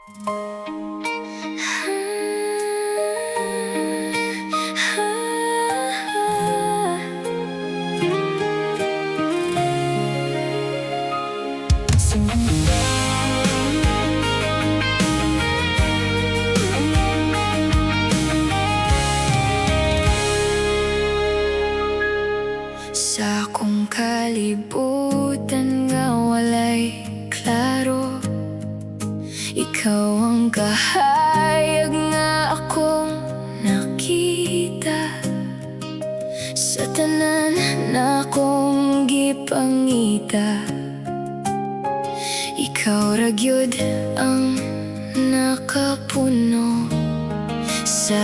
Sa akong kalibutan nga walay klaro, ikaw ang kahayag nga akong nakita. Sa tanan na akong gipangita, ikaw ra gyud ang nakapuno sa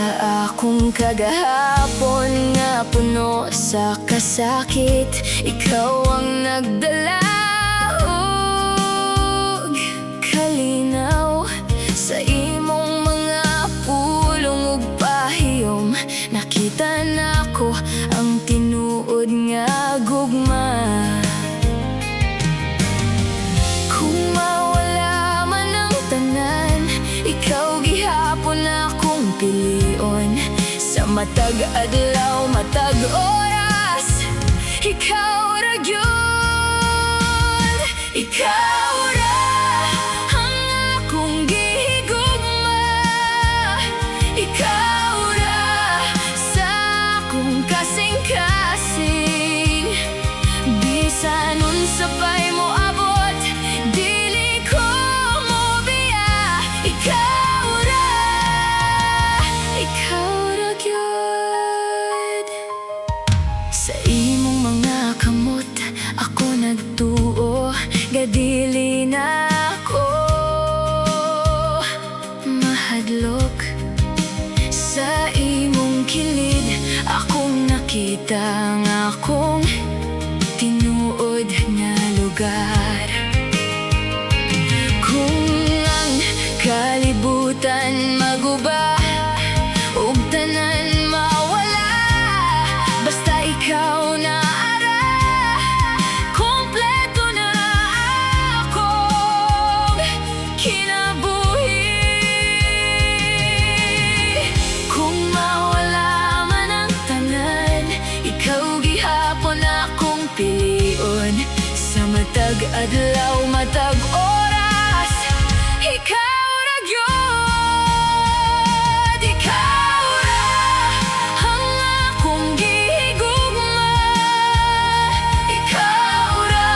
akong kagahapon nga puno sa kasakit. Ikaw ang nagdala og kalinaw sa imong mga pulong ug pahiyom. Nakita nako ang tinuod nga gugma. Kung mawala man ang tanan, ikaw gihapon akong pilion. Sa matag adlaw, matag oras, ikaw ra gyud. Ikaw ra ang akong gihigugma. Ikaw ra sa akong kasing-kasing. Bisan unsa pa'y moabot, dili ko mobiya. Ikaw ra gyud. Sa imong mga kamot ako nagtuo, gadili na ako mahadlok. Sa imong kilid akong nakita nga akong tinuod nga lugar. Kung ang kalibutan maguba ug tanan mawala, basta ikaw na ara, kompleto na akong kinabuhi. Kung mawala man ang tanan, ikaw gihapon akong pilion. Sa matag adlaw, matag oras, ikaw ra gyud. Ikaw ra ang akong gihigugma. Ikaw ra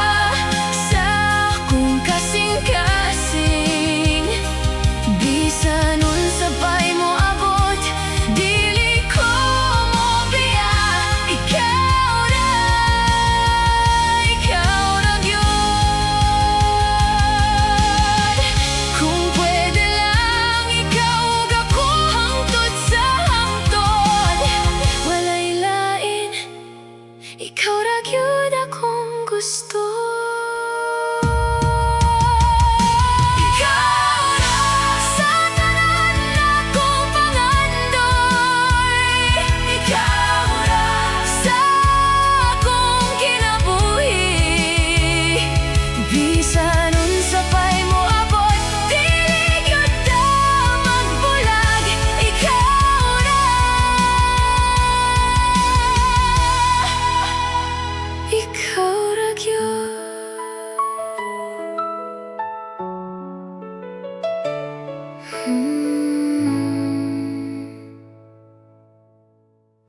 sa akong kasing-kasing. Bisan unsa pa'y moabot, dili ko mobiya. Ikaw ra gyud. Kung pwede lang ikaw ug ako hangtod sa hangtod, walay lain, ikaw ra gyud akong gusto. Ikaw ra sa tanan akong pangandoy. Ikaw ra sa akong kinabuhi. Bisan unsa pa'y moabot, dili gyud ta magbulag. Ikaw ra gyud.